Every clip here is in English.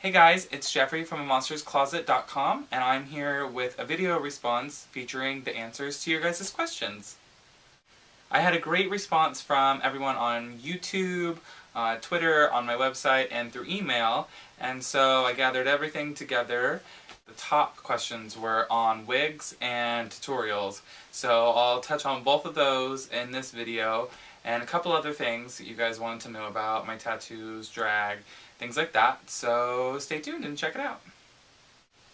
Hey guys, it's Jeffrey from amonsterscloset.com, and I'm here with a video response featuring the answers to your guys' questions. I had a great response from everyone on YouTube, Twitter, on my website, and through email, and so I gathered everything together. The top questions were on wigs and tutorials, so I'll touch on both of those in this video, and a couple other things that you guys wanted to know about, my tattoos, drag, things like that, so stay tuned and check it out.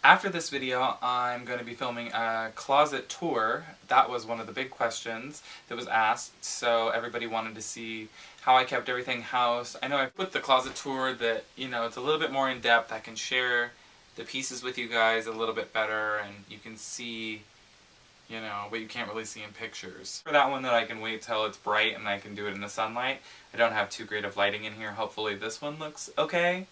After this video, I'm going to be filming a closet tour. That was one of the big questions that was asked, so everybody wanted to see how I kept everything housed. I know I put the closet tour that, it's a little bit more in depth. I can share the pieces with you guys a little bit better, and you can see, what you can't really see in pictures. For that one that I can wait till it's bright and I can do it in the sunlight. I don't have too great of lighting in here. Hopefully this one looks okay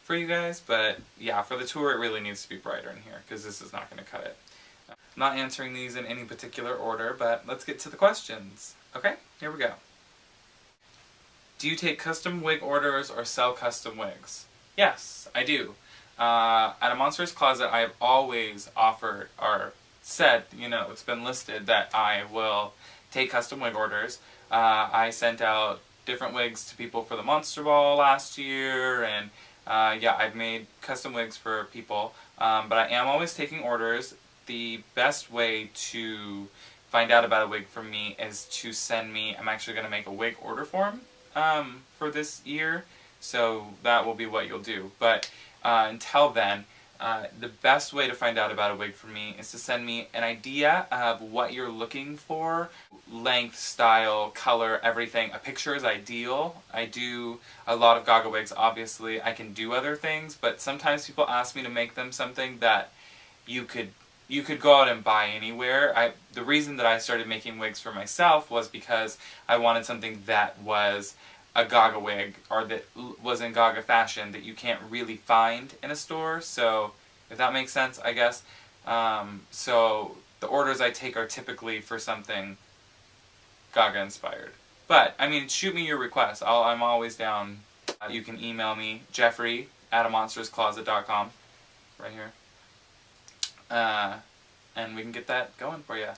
for you guys, but yeah, for the tour it really needs to be brighter in here because this is not going to cut it. I'm not answering these in any particular order, but let's get to the questions. Okay, here we go. Do you take custom wig orders or sell custom wigs? Yes, I do. At A Monster's Closet, I have always offered, or said, it's been listed that I will take custom wig orders. I sent out different wigs to people for the Monster Ball last year, and yeah, I've made custom wigs for people, but I am always taking orders. The best way to find out about a wig from me is to send me, I'm actually going to make a wig order form for this year, so that will be what you'll do. But until then, the best way to find out about a wig from me is to send me an idea of what you're looking for, length, style, color, everything. A picture is ideal. I do a lot of Gaga wigs, obviously. I can do other things, but sometimes people ask me to make them something that you could go out and buy anywhere. The reason that I started making wigs for myself was because I wanted something that was a Gaga wig, or that was in Gaga fashion, that you can't really find in a store, so if that makes sense, I guess. So the orders I take are typically for something Gaga inspired. But, shoot me your requests. I'm always down. You can email me, Jeffrey@amonsterscloset.com, right here. And we can get that going for you.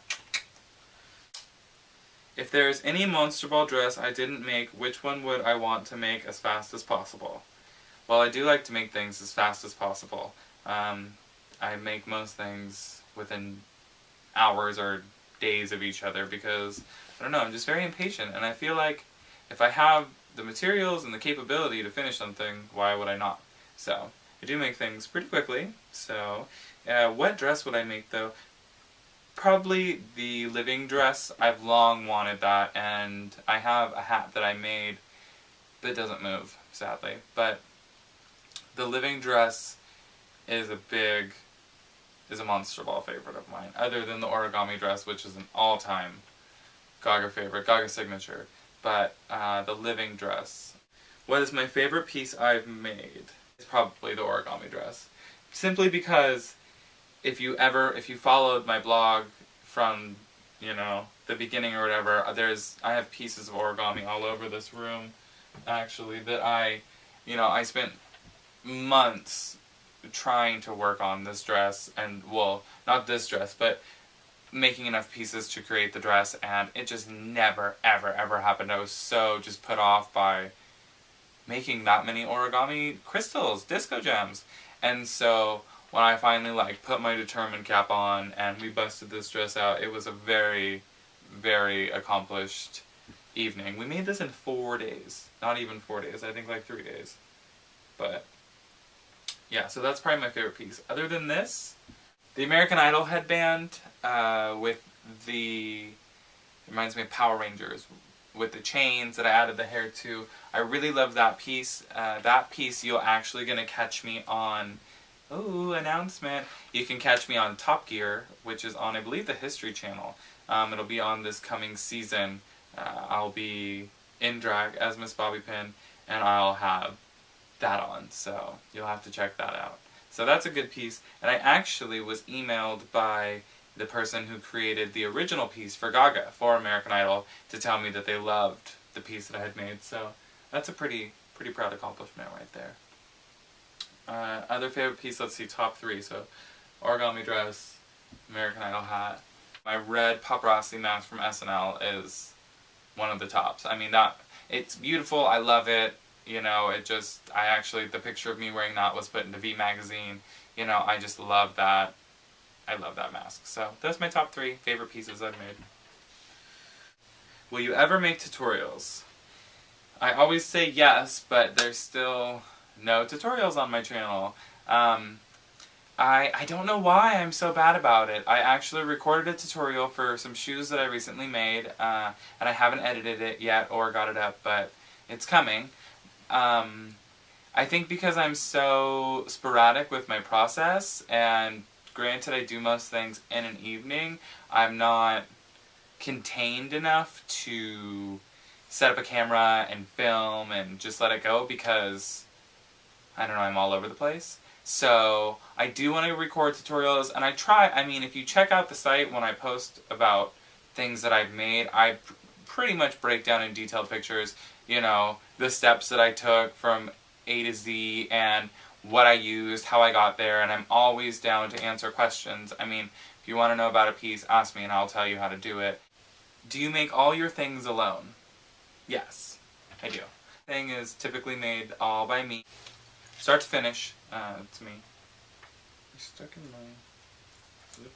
If there's any Monster Ball dress I didn't make, which one would I want to make as fast as possible? Well, I do like to make things as fast as possible. I make most things within hours or days of each other because, I don't know, I'm just very impatient, and I feel like if I have the materials and the capability to finish something, why would I not? So, I do make things pretty quickly. So, what dress would I make though? Probably the living dress. I've long wanted that, and I have a hat that I made that doesn't move, sadly. But the living dress is a Monster Ball favorite of mine, other than the Origami Dress, which is an all-time Gaga favorite, Gaga signature. But the living dress. What is my favorite piece I've made? It's probably the Origami Dress. Simply because if you followed my blog from, the beginning or whatever, I have pieces of origami all over this room, actually, that I spent months trying to work on this dress, and, well, not this dress, but making enough pieces to create the dress, and it just never, ever, ever happened. I was so just put off by making that many origami crystals, disco gems, and so when I finally put my determined cap on and we busted this dress out, it was a very, very accomplished evening. We made this in 4 days. Not even 4 days, I think 3 days. But yeah, so that's probably my favorite piece. Other than this, the American Idol headband with it reminds me of Power Rangers, with the chains that I added the hair to. I really love that piece. That piece you're actually going to catch me on. Ooh, announcement. You can catch me on Top Gear, which is on, I believe, the History Channel. It'll be on this coming season. I'll be in drag as Miss Bobby Pin, and I'll have that on, so you'll have to check that out. So that's a good piece, and I actually was emailed by the person who created the original piece for Gaga, for American Idol, to tell me that they loved the piece that I had made, so that's a pretty proud accomplishment right there. Other favorite piece, let's see, top 3. So, Origami Dress, American Idol hat. My red paparazzi mask from SNL is one of the tops. I mean, it's beautiful, I love it, you know, the picture of me wearing that was put into V magazine, you know, I just love that. I love that mask. So, that's my top 3 favorite pieces I've made. Will you ever make tutorials? I always say yes, but there's still no tutorials on my channel. I don't know why I'm so bad about it. I actually recorded a tutorial for some shoes that I recently made, and I haven't edited it yet or got it up, but it's coming. I think because I'm so sporadic with my process, and granted I do most things in an evening, I'm not contained enough to set up a camera and film and just let it go because, I don't know, I'm all over the place. So, I do want to record tutorials, and I mean, if you check out the site when I post about things that I've made, I pretty much break down in detailed pictures, you know, the steps that I took from A to Z, and what I used, how I got there, and I'm always down to answer questions. I mean, if you want to know about a piece, ask me and I'll tell you how to do it. Do you make all your things alone? Yes, I do. Thing is typically made all by me. Start to finish, it's me. You're stuck in my flipper.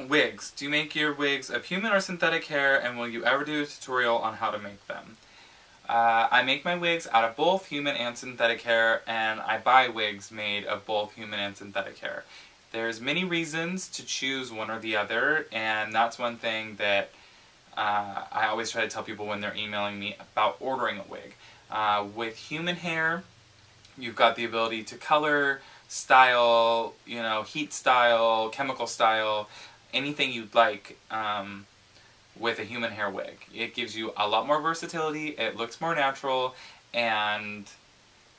Wigs. Do you make your wigs of human or synthetic hair, and will you ever do a tutorial on how to make them? I make my wigs out of both human and synthetic hair, and I buy wigs made of both human and synthetic hair. There's many reasons to choose one or the other, and that's one thing that I always try to tell people when they're emailing me about ordering a wig. With human hair, you've got the ability to color, style, you know, heat style, chemical style, anything you'd like with a human hair wig. It gives you a lot more versatility, it looks more natural, and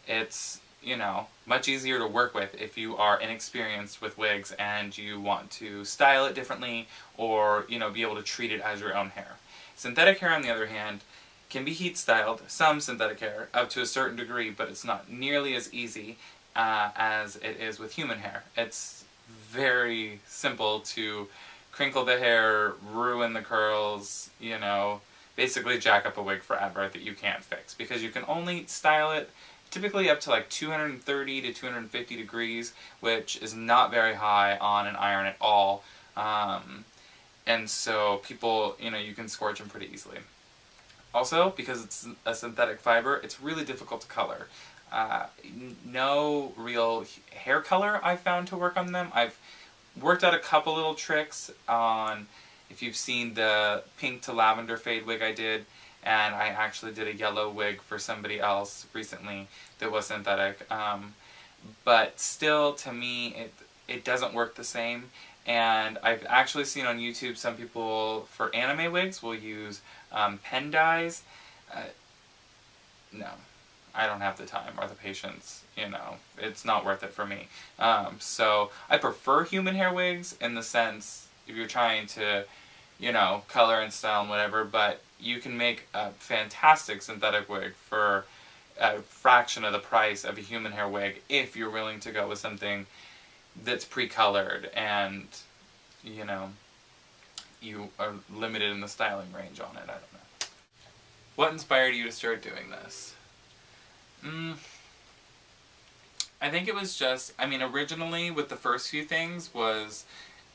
it's, you know, much easier to work with if you are inexperienced with wigs and you want to style it differently or, you know, be able to treat it as your own hair. Synthetic hair, on the other hand, can be heat styled, some synthetic hair, up to a certain degree, but it's not nearly as easy as it is with human hair. It's very simple to crinkle the hair, ruin the curls, you know, basically jack up a wig forever that you can't fix, because you can only style it typically up to like 230 to 250 degrees, which is not very high on an iron at all. And so people, you know, you can scorch them pretty easily. Also, because it's a synthetic fiber, it's really difficult to color. No real hair color I've found to work on them. I've worked out a couple little tricks on, if you've seen the pink to lavender fade wig I did, and I actually did a yellow wig for somebody else recently that was synthetic. But still, to me, it doesn't work the same. And I've actually seen on YouTube some people, for anime wigs, will use pen dyes. No, I don't have the time or the patience, you know, it's not worth it for me. So I prefer human hair wigs in the sense, if you're trying to, you know, color and style and whatever, but you can make a fantastic synthetic wig for a fraction of the price of a human hair wig if you're willing to go with something that's pre-colored and, you know, you are limited in the styling range on it. I don't know. What inspired you to start doing this? I think it was just, I mean, originally with the first few things was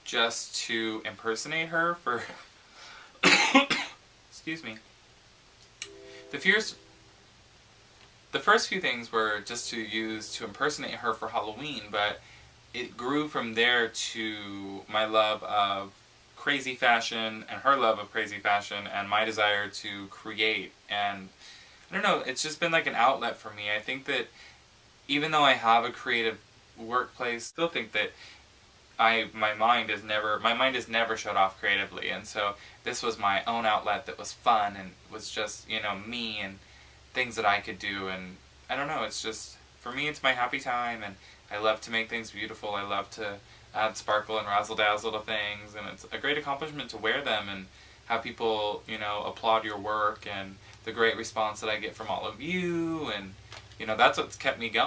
just to impersonate her for excuse me. The first few things were just to use to impersonate her for Halloween, but it grew from there to my love of crazy fashion and her love of crazy fashion and my desire to create, and I don't know, it's just been like an outlet for me. I think that even though I have a creative workplace, I still think that my mind is never shut off creatively, and so this was my own outlet that was fun and was just, you know, me and things that I could do, and I don't know, it's just, for me it's my happy time, and I love to make things beautiful. I love to add sparkle and razzle-dazzle to things, and it's a great accomplishment to wear them and have people, you know, applaud your work, and the great response that I get from all of you, and, you know, that's what's kept me going.